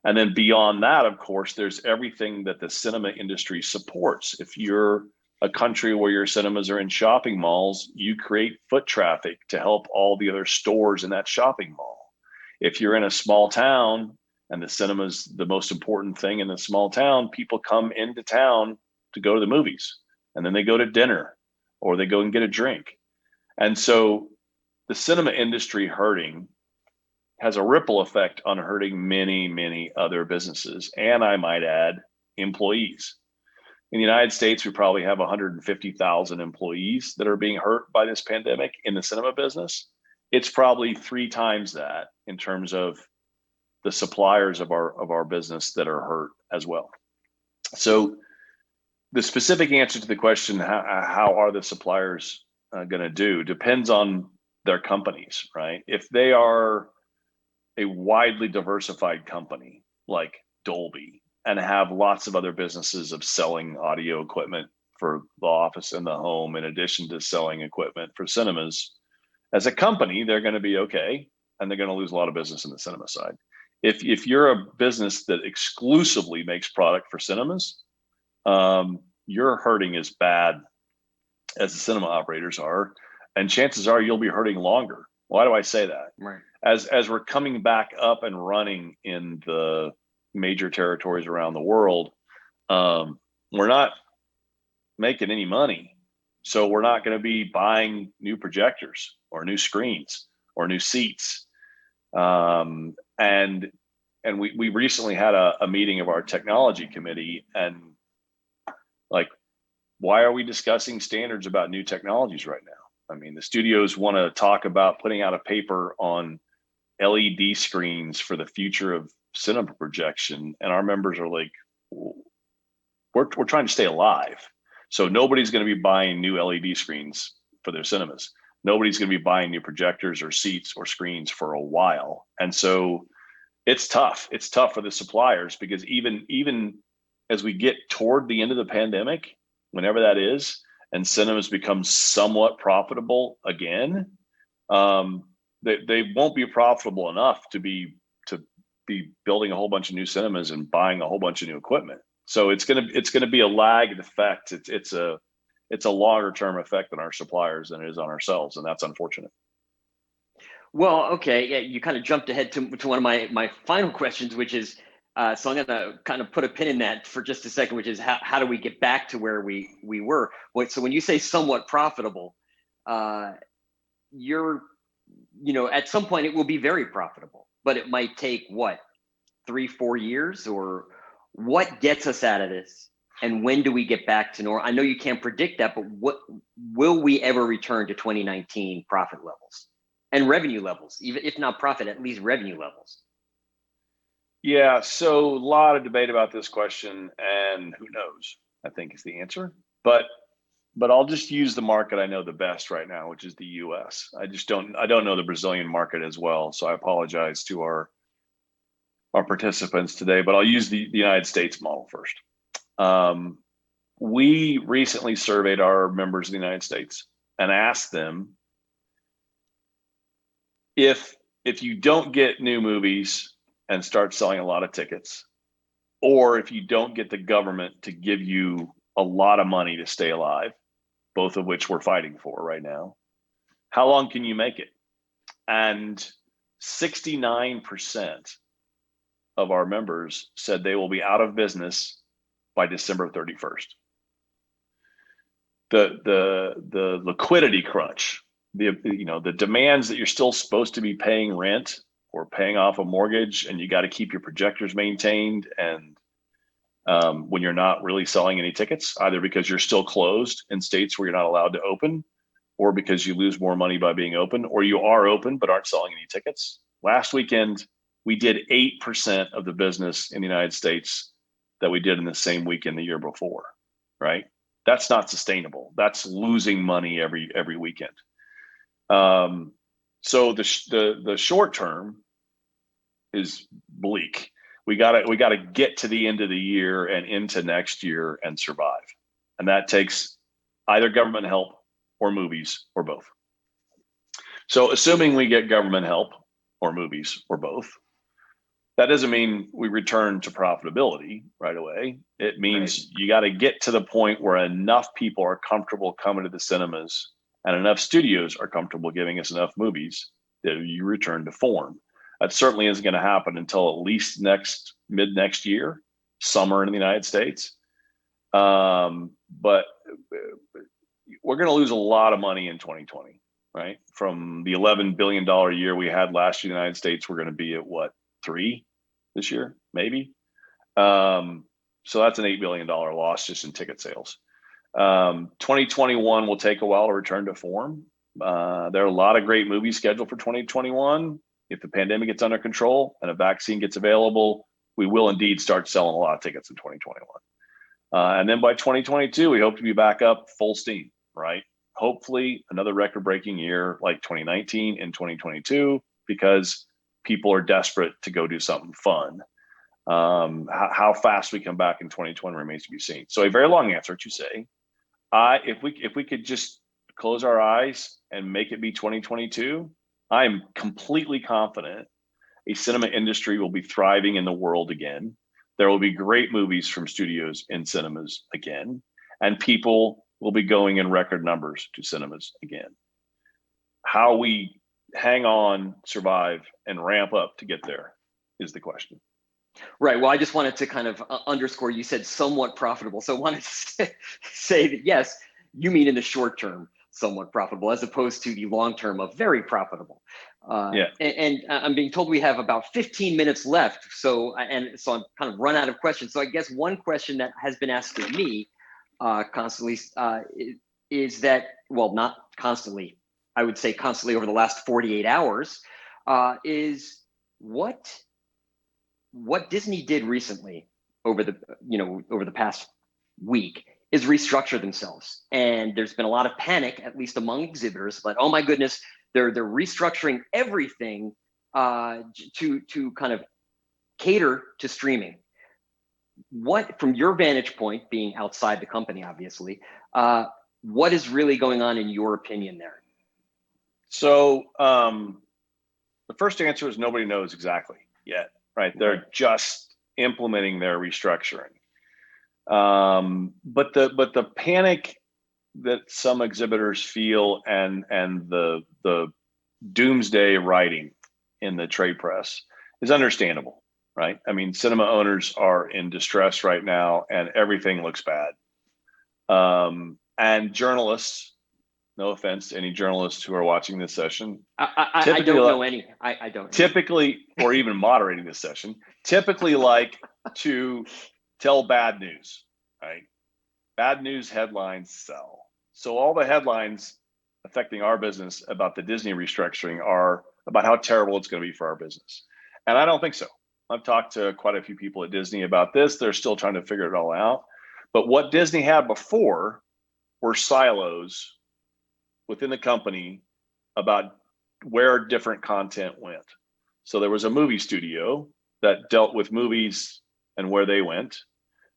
S2: And then beyond that, of course, there's everything that the cinema industry supports. If you're a country where your cinemas are in shopping malls, you create foot traffic to help all the other stores in that shopping mall. If you're in a small town and the cinema's the most important thing in the small town, people come into town to go to the movies, and then they go to dinner or they go and get a drink. And so the cinema industry hurting has a ripple effect on hurting many, many other businesses. And I might add, employees. In the United States, we probably have 150,000 employees that are being hurt by this pandemic in the cinema business. It's probably 3 times that in terms of the suppliers of our business that are hurt as well. So the specific answer to the question, how are the suppliers going to do, depends on their companies, right? If they are a widely diversified company like Dolby and have lots of other businesses of selling audio equipment for the office and the home, in addition to selling equipment for cinemas, as a company, they're going to be okay, and they're going to lose a lot of business in the cinema side. If you're a business that exclusively makes product for cinemas, you're hurting as bad as the cinema operators are, and chances are you'll be hurting longer. Why do I say that?
S3: Right.
S2: As we're coming back up and running in the major territories around the world, we're not making any money. So we're not going to be buying new projectors or new screens or new seats. And we recently had a meeting of our technology committee, and like, why are we discussing standards about new technologies right now? I mean, the studios want to talk about putting out a paper on LED screens for the future of cinema projection, and our members are like, we're trying to stay alive. So nobody's going to be buying new LED screens for their cinemas. Nobody's going to be buying new projectors or seats or screens for a while. And so it's tough. It's tough for the suppliers, because even as we get toward the end of the pandemic, whenever that is, and cinemas become somewhat profitable again, they won't be profitable enough to be building a whole bunch of new cinemas and buying a whole bunch of new equipment. So it's gonna be a lagged effect. It's a longer term effect on our suppliers than it is on ourselves, and that's unfortunate.
S3: Well, okay, yeah, you kind of jumped ahead to one of my final questions, which is, so I'm gonna kind of put a pin in that for just a second, which is how do we get back to where we were? So when you say somewhat profitable, you're, at some point it will be very profitable, but it might take what, 3-4 years, or what gets us out of this? And when do we get back to normal? I know you can't predict that, but what will we ever return to 2019 profit levels and revenue levels, even if not profit, at least revenue levels?
S2: Yeah, so a lot of debate about this question, and who knows, I think is the answer. But I'll just use the market I know the best right now, which is the US. I don't know the Brazilian market as well, so I apologize to our participants today, but I'll use the United States model first. We recently surveyed our members in the United States and asked them if you don't get new movies and start selling a lot of tickets, or if you don't get the government to give you a lot of money to stay alive, both of which we're fighting for right now, how long can you make it? And 69% of our members said they will be out of business by December 31st. The liquidity crunch, the demands that you're still supposed to be paying rent or paying off a mortgage, and you got to keep your projectors maintained, and when you're not really selling any tickets, either because you're still closed in states where you're not allowed to open, or because you lose more money by being open, or you are open but aren't selling any tickets. Last weekend, we did 8% of the business in the United States that we did in the same weekend the year before, right? That's not sustainable. That's losing money every weekend. So the short term is bleak. We gotta get to the end of the year and into next year and survive, and that takes either government help or movies or both. So assuming we get government help or movies or both, that doesn't mean we return to profitability right away. It means you got to get to the point where enough people are comfortable coming to the cinemas and enough studios are comfortable giving us enough movies that you return to form. That certainly isn't going to happen until at least mid next year, summer in the United States. But we're going to lose a lot of money in 2020, right? From the $11 billion year we had last year in the United States, we're going to be at what, 3 this year, maybe? So that's an $8 billion loss just in ticket sales. 2021 will take a while to return to form. There are a lot of great movies scheduled for 2021. If the pandemic gets under control and a vaccine gets available, we will indeed start selling a lot of tickets in 2021. And then by 2022, we hope to be back up full steam, right? Hopefully another record-breaking year like 2019 and 2022, because people are desperate to go do something fun. How fast we come back in 2020 remains to be seen. So a very long answer to say, if we could just close our eyes and make it be 2022, I'm completely confident a cinema industry will be thriving in the world again. There will be great movies from studios in cinemas again, and people will be going in record numbers to cinemas again. How we hang on, survive, and ramp up to get there is the question.
S3: Right. Well, I just wanted to kind of underscore, you said somewhat profitable. So I wanted to say that, yes, you mean in the short term, somewhat profitable, as opposed to the long term of very profitable.
S2: Yeah.
S3: And I'm being told we have about 15 minutes left. So I'm kind of run out of questions. So I guess one question that has been asked of me constantly is that, well, not constantly, I would say constantly over the last 48 hours, is what Disney did recently over the past week is restructure themselves. And there's been a lot of panic, at least among exhibitors, like, oh my goodness, they're restructuring everything to kind of cater to streaming. What, from your vantage point, being outside the company, obviously, what is really going on in your opinion there?
S2: So the first answer is nobody knows exactly yet, right? They're just implementing their restructuring. But the panic that some exhibitors feel and the doomsday writing in the trade press is understandable, right? I mean, cinema owners are in distress right now and everything looks bad. And journalists, no offense to any journalists who are watching this session.
S3: I don't know any. I don't know.
S2: Typically, or even moderating this session, typically like to tell bad news, right? Bad news headlines sell. So all the headlines affecting our business about the Disney restructuring are about how terrible it's going to be for our business. And I don't think so. I've talked to quite a few people at Disney about this. They're still trying to figure it all out. But what Disney had before were silos within the company about where different content went. So there was a movie studio that dealt with movies and where they went.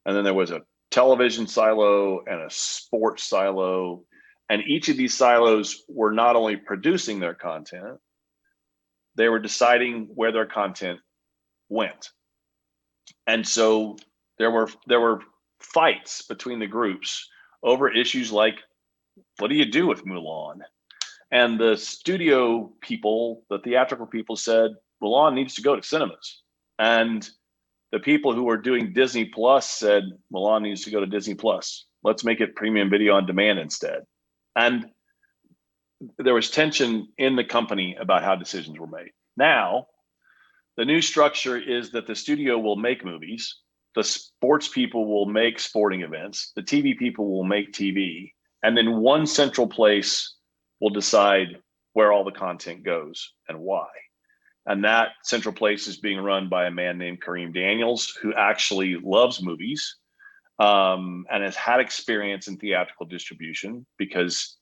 S2: And then there was a television silo and a sports silo. And each of these silos were not only producing their content, they were deciding where their content went. And so there were fights between the groups over issues like, what do you do with Mulan? And the studio people, the theatrical people said, Mulan needs to go to cinemas. And the people who were doing Disney Plus said, Mulan needs to go to Disney Plus. Let's make it premium video on demand instead. And there was tension in the company about how decisions were made. Now, the new structure is that the studio will make movies, the sports people will make sporting events, the TV people will make TV, and then one central place will decide where all the content goes and why. And that central place is being run by a man named Kareem Daniels, who actually loves movies and has had experience in theatrical distribution, because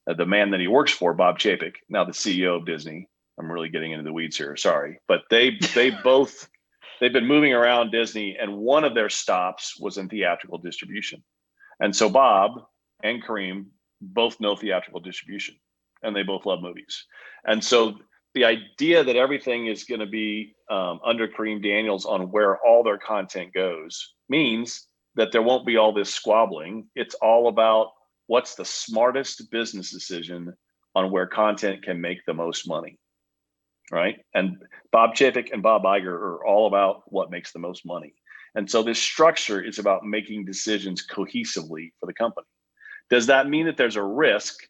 S2: the man that he works for, Bob Chapek, now the CEO of Disney, I'm really getting into the weeds here, sorry, but they've been moving around Disney, and one of their stops was in theatrical distribution. And so Bob and Kareem both know theatrical distribution, and they both love movies. And so the idea that everything is going to be under Kareem Daniels on where all their content goes means that there won't be all this squabbling. It's all about what's the smartest business decision on where content can make the most money, right? And Bob Chapek and Bob Iger are all about what makes the most money. And so this structure is about making decisions cohesively for the company. Does that mean that there's a risk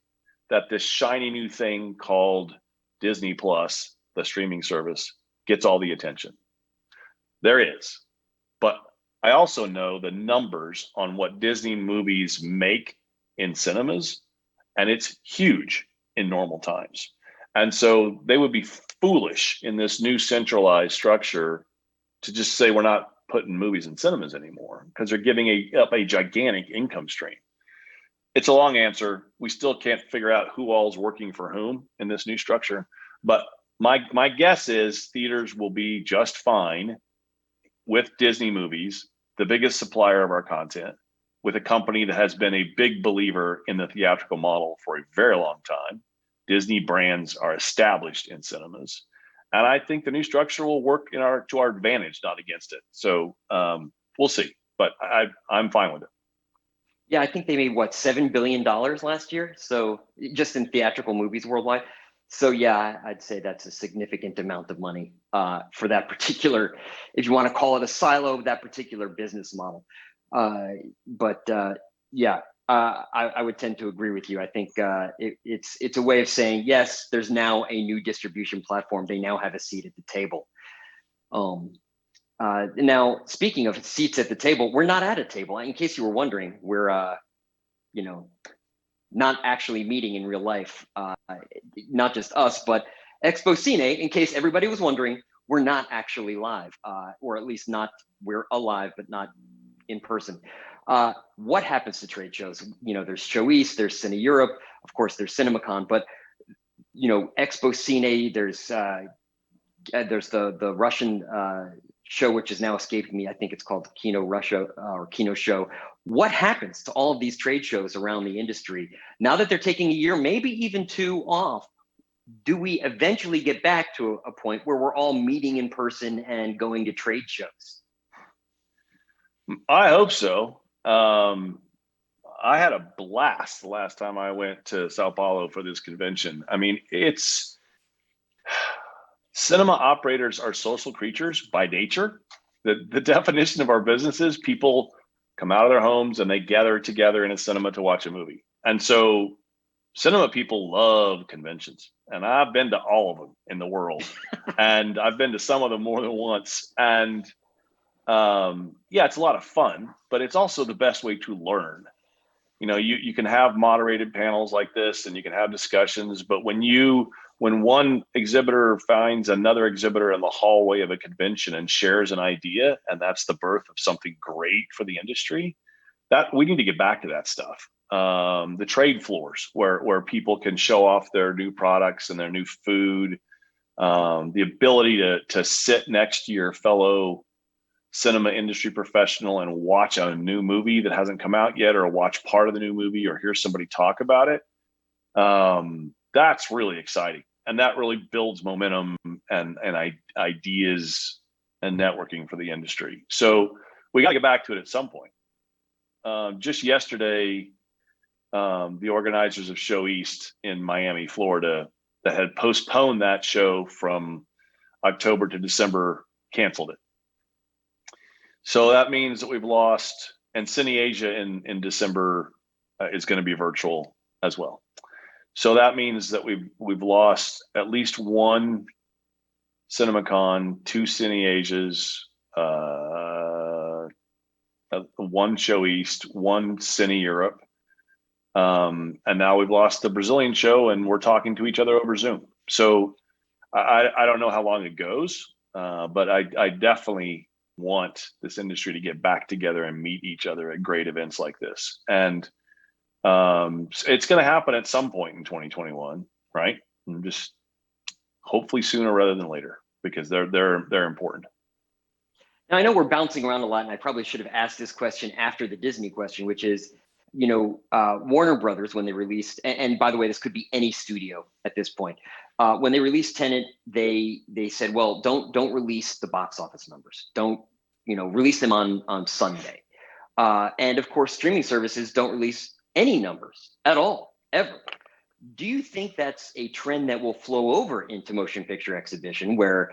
S2: that this shiny new thing called Disney Plus, the streaming service, gets all the attention? There is. But I also know the numbers on what Disney movies make in cinemas, and it's huge in normal times. And so they would be foolish in this new centralized structure to just say we're not putting movies in cinemas anymore, because they're giving up a gigantic income stream. It's a long answer. We still can't figure out who all is working for whom in this new structure. But my guess is theaters will be just fine with Disney movies, the biggest supplier of our content, with a company that has been a big believer in the theatrical model for a very long time. Disney brands are established in cinemas. And I think the new structure will work to our advantage, not against it. So we'll see, but I'm fine with it.
S3: Yeah, I think they made what, $7 billion last year. So just in theatrical movies worldwide. So yeah, I'd say that's a significant amount of money for that particular, if you want to call it a silo, that particular business model. Yeah, I would tend to agree with you. I think it's a way of saying, yes, there's now a new distribution platform. They now have a seat at the table. Now, speaking of seats at the table, we're not at a table. In case you were wondering, we're, not actually meeting in real life. Not just us, but Expocine, in case everybody was wondering, we're not actually live, or at least not, we're alive, but not in person. What happens to trade shows? There's Show East, there's Cine Europe, of course, there's CinemaCon, but Expocine, there's the Russian show, which is now escaping me. I think it's called Kino Russia or Kino Show. What happens to all of these trade shows around the industry now that they're taking a year, maybe even two off? Do we eventually get back to a point where we're all meeting in person and going to trade shows?
S2: I hope so. I had a blast the last time I went to Sao Paulo for this convention. I mean, cinema operators are social creatures by nature. The definition of our business is people come out of their homes and they gather together in a cinema to watch a movie. And so cinema people love conventions, and I've been to all of them in the world. And I've been to some of them more than once. And yeah, it's a lot of fun, but it's also the best way to learn. You can have moderated panels like this and you can have discussions, but when one exhibitor finds another exhibitor in the hallway of a convention and shares an idea, and that's the birth of something great for the industry, that we need to get back to that stuff. The trade floors where people can show off their new products and their new food, the ability to sit next to your fellow cinema industry professional and watch a new movie that hasn't come out yet, or watch part of the new movie, or hear somebody talk about it. That's really exciting. and that really builds momentum and ideas and networking for the industry. So we got to get back to it at some point. Just yesterday, the organizers of Show East in Miami, Florida, that had postponed that show from October to December, canceled it. So that means that we've lost, and Cine Asia in December is going to be virtual as well. So that means that we've lost at least one CinemaCon, two Cine Asias, one Show East, one Cine Europe. And now we've lost the Brazilian show, and we're talking to each other over Zoom. So I don't know how long it goes, but I definitely want this industry to get back together and meet each other at great events like this. And it's going to happen at some point in 2021, right? And just hopefully sooner rather than later, because they're important.
S3: Now, I know we're bouncing around a lot, and I probably should have asked this question after the Disney question, which is, Warner Brothers, when they released, and by the way, this could be any studio at this point, when they released Tenet, they said, well, don't release the box office numbers. Don't, release them on Sunday. And of course, streaming services don't release any numbers at all, ever. Do you think that's a trend that will flow over into motion picture exhibition, where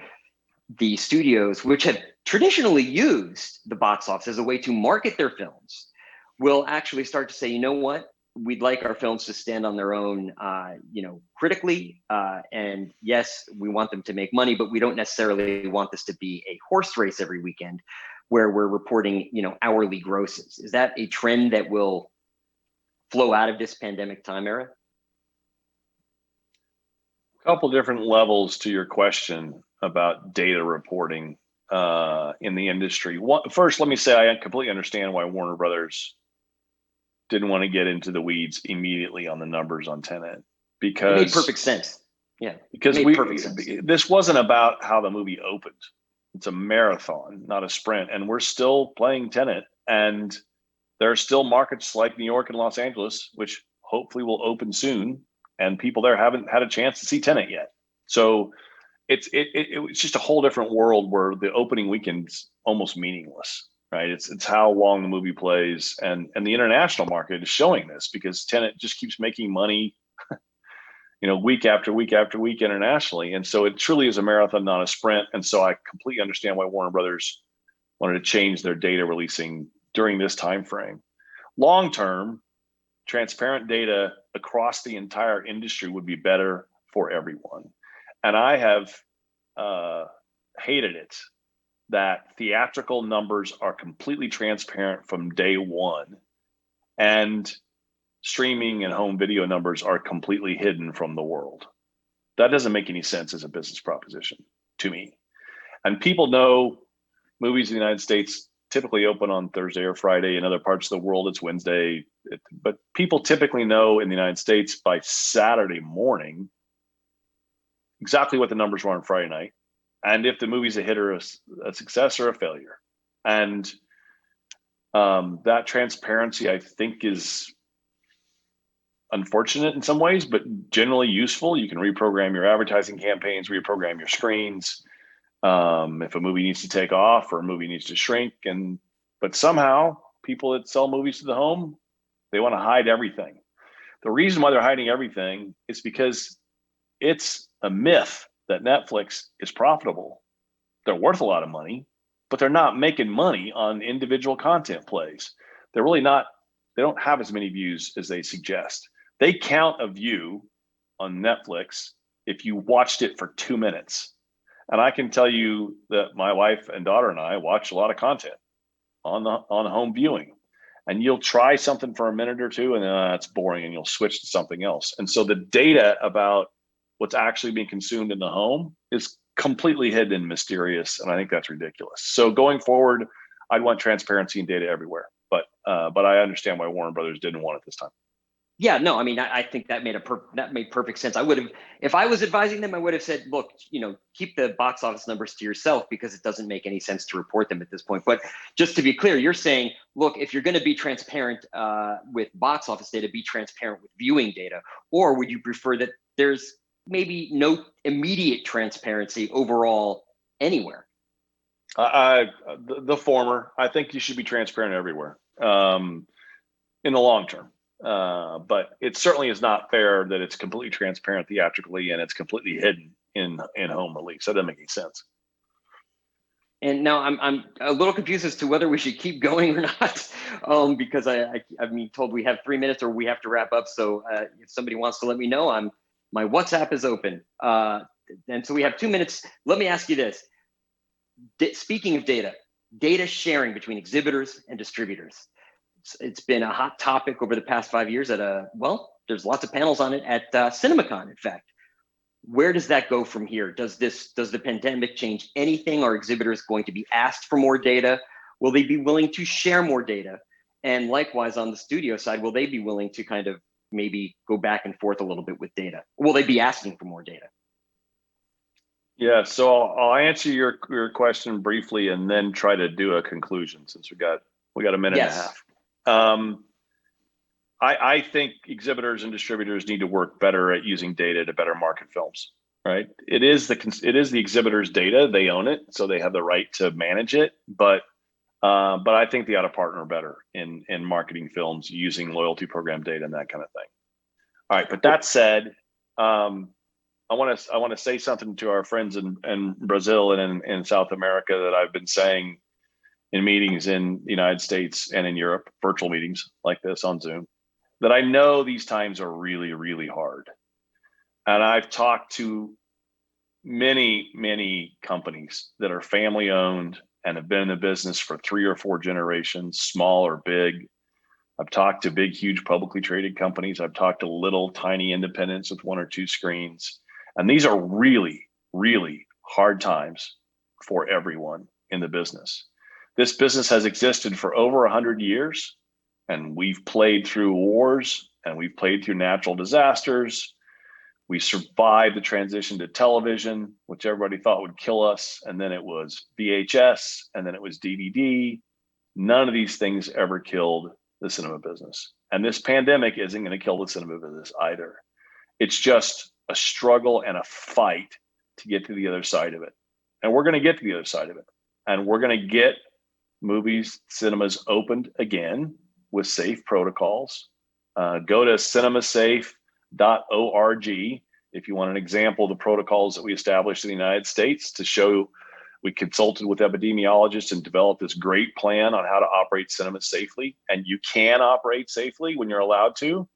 S3: the studios, which have traditionally used the box office as a way to market their films, will actually start to say, you know what, we'd like our films to stand on their own, critically, and yes, we want them to make money, but we don't necessarily want this to be a horse race every weekend where we're reporting, hourly grosses. Is that a trend that will flow out of this pandemic time era?
S2: A couple different levels to your question about data reporting in the industry. First, let me say I completely understand why Warner Brothers didn't want to get into the weeds immediately on the numbers on Tenet, because
S3: it made perfect sense. Yeah,
S2: because
S3: perfect sense.
S2: This wasn't about how the movie opened. It's a marathon, not a sprint, and we're still playing Tenet, and there are still markets like New York and Los Angeles, which hopefully will open soon, and people there haven't had a chance to see Tenet yet. So it's just a whole different world where the opening weekend's almost meaningless, right? It's how long the movie plays, and the international market is showing this, because Tenet just keeps making money, week after week after week internationally. And so it truly is a marathon, not a sprint. And so I completely understand why Warner Brothers wanted to change their data releasing during this time frame. Long term, transparent data across the entire industry would be better for everyone. And I have hated it that theatrical numbers are completely transparent from day one, and streaming and home video numbers are completely hidden from the world. That doesn't make any sense as a business proposition to me. And people know movies in the United States typically open on Thursday or Friday. In other parts of the world, it's Wednesday. But people typically know in the United States by Saturday morning exactly what the numbers were on Friday night, and if the movie's a hit or a success or a failure. And that transparency, I think, is unfortunate in some ways, but generally useful. You can reprogram your advertising campaigns, reprogram your screens, if a movie needs to take off or a movie needs to shrink. But somehow people that sell movies to the home, they want to hide everything. The reason why they're hiding everything is because it's a myth that Netflix is profitable. They're worth a lot of money, but they're not making money on individual content plays. They're really not, they don't have as many views as they suggest. They count a view on Netflix if you watched it for 2 minutes. And I can tell you that my wife and daughter and I watch a lot of content on home viewing. And you'll try something for a minute or two, and then it's boring, and you'll switch to something else. And so the data about what's actually being consumed in the home is completely hidden and mysterious, and I think that's ridiculous. So going forward, I'd want transparency and data everywhere. But I understand why Warner Brothers didn't want it this time.
S3: Yeah, no, I mean, I think that made perfect sense. I would have, if I was advising them, I would have said, look, keep the box office numbers to yourself, because it doesn't make any sense to report them at this point. But just to be clear, you're saying, look, if you're going to be transparent with box office data, be transparent with viewing data, or would you prefer that there's maybe no immediate transparency overall anywhere?
S2: The former. I think you should be transparent everywhere in the long term. But it certainly is not fair that it's completely transparent theatrically and it's completely hidden in home release. That doesn't make any sense.
S3: And now I'm a little confused as to whether we should keep going or not, because I've been told we have 3 minutes or we have to wrap up. So if somebody wants to let me know, my WhatsApp is open. And so we have 2 minutes. Let me ask you this. Speaking of data sharing between exhibitors and distributors. It's been a hot topic over the past 5 years there's lots of panels on it at CinemaCon, in fact. Where does that go from here? Does the pandemic change anything? Are exhibitors going to be asked for more data? Will they be willing to share more data? And likewise, on the studio side, will they be willing to kind of maybe go back and forth a little bit with data? Will they be asking for more data?
S2: Yeah, so I'll answer your question briefly and then try to do a conclusion since we got a minute and a half. I think exhibitors and distributors need to work better at using data to better market films, right? It is the exhibitor's data. They own it, so they have the right to manage it. But I think they ought to partner better in marketing films using loyalty program data and that kind of thing. All right, but that said, I want to say something to our friends in Brazil and in South America that I've been saying in meetings in the United States and in Europe, virtual meetings like this on Zoom, that I know these times are really, really hard. And I've talked to many, many companies that are family owned and have been in the business for 3 or 4 generations, small or big. I've talked to big, huge publicly traded companies. I've talked to little tiny independents with 1 or 2 screens. And these are really, really hard times for everyone in the business. This business has existed for over 100 years. And we've played through wars and we've played through natural disasters. We survived the transition to television, which everybody thought would kill us. And then it was VHS and then it was DVD. None of these things ever killed the cinema business. And this pandemic isn't going to kill the cinema business either. It's just a struggle and a fight to get to the other side of it. And we're going to get to the other side of it. And we're going to get movies, cinemas opened again with safe protocols. Go to cinemasafe.org if you want an example of the protocols that we established in the United States to show. We consulted with epidemiologists and developed this great plan on how to operate cinemas safely. And you can operate safely when you're allowed to.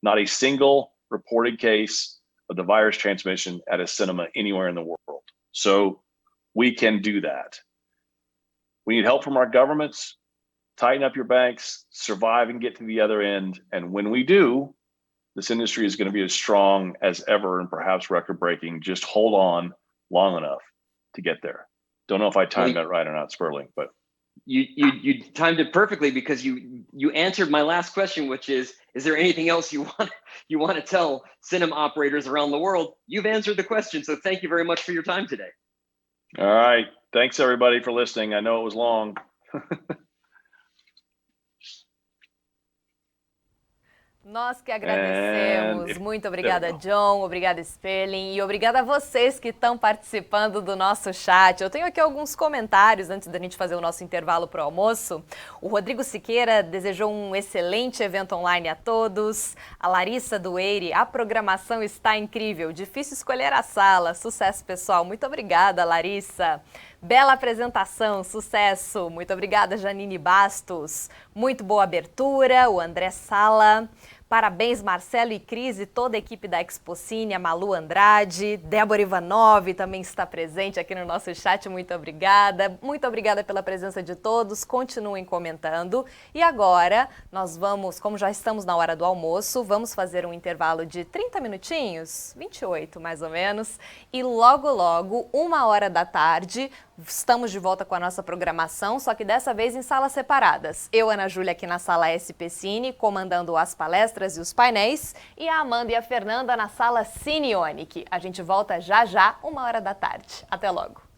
S2: Not a single reported case of the virus transmission at a cinema anywhere in the world. So we can do that. We need help from our governments. Tighten up your banks, survive and get to the other end. And when we do, this industry is going to be as strong as ever and perhaps record breaking. Just hold on long enough to get there. Don't know if I timed that right or not, Sperling, but
S3: you timed it perfectly because you answered my last question, which is there anything else you want to tell cinema operators around the world? You've answered the question. So thank you very much for your time today.
S2: All right. Thanks everybody for listening. I know it was long.
S1: Nós que agradecemos. Muito obrigada, John. Obrigada, Sperling. E obrigada a vocês que estão participando do nosso chat. Eu tenho aqui alguns comentários antes da gente fazer o nosso intervalo para o almoço. O Rodrigo Siqueira desejou um excelente evento online a todos. A Larissa Dueire, a programação está incrível. Difícil escolher a sala. Sucesso, pessoal. Muito obrigada, Larissa. Bela apresentação, sucesso. Muito obrigada, Janine Bastos. Muito boa abertura, o André Sala. Parabéns, Marcelo e Cris e toda a equipe da Expocine, a Malu Andrade. Débora Ivanov também está presente aqui no nosso chat, muito obrigada. Muito obrigada pela presença de todos, continuem comentando. E agora, nós vamos, como já estamos na hora do almoço, vamos fazer um intervalo de 30 minutinhos, 28 mais ou menos. E logo, logo, 1h da tarde, estamos de volta com a nossa programação, só que dessa vez em salas separadas. Eu, Ana Júlia, aqui na sala Expocine, comandando as palestras e os painéis, e a Amanda e a Fernanda na sala Cine Ionic. A gente volta já já, 1h da tarde. Até logo.